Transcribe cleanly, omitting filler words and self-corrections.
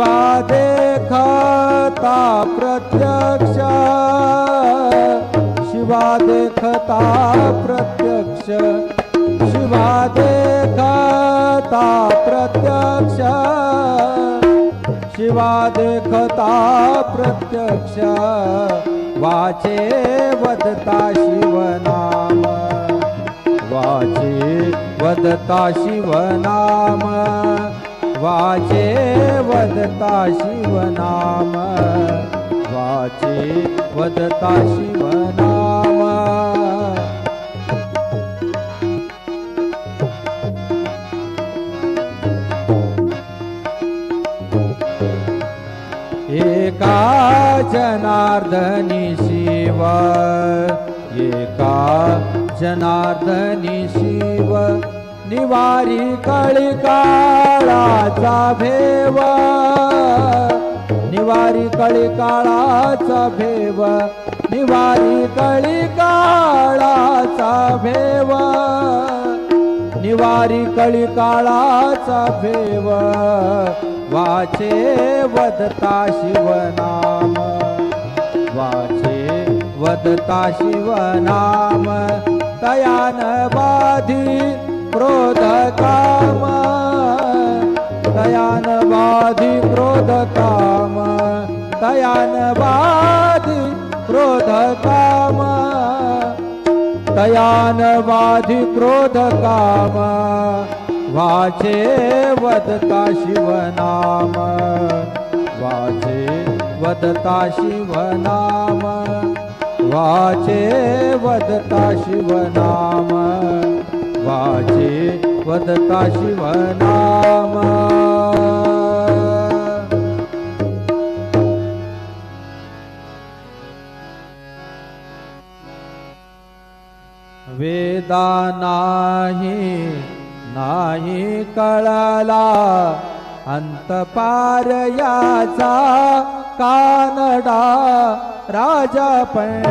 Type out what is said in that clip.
शिवा देखता प्रत्यक्ष, शिवा देखता प्रत्यक्ष, शिवा देखता प्रत्यक्ष, शिवा देखता प्रत्यक्ष, वाचे वदता शिवनाम, वाचे वदता शिवनाम, वाचे वदता शिवनाम, वाचे वदता शिवनाम। एका जनार्दनी शिव, एका जनार्दनी शिव, निवारी कळिकाळाचा भेव, निवारी कळिकाळाचा भेव, निवारी कळिकाळाचा भेव, निवारी कळिकाळाचा भेव, वाचे वदता शिवनाम, वाचे वदता शिवनाम, तयान बाधी क्रोध काम, तयान बाधी क्रोध काम, तयान बाधी क्रोध काम, तयान बाधी क्रोध काम, वाचे वदता शिवनाम, वाचे वदता शिवनाम, वाचे वदता शिवनाम, वाचे वदता शिवनाम। वेदा नाही कळला अंत पार याचा, कानडा राजा पण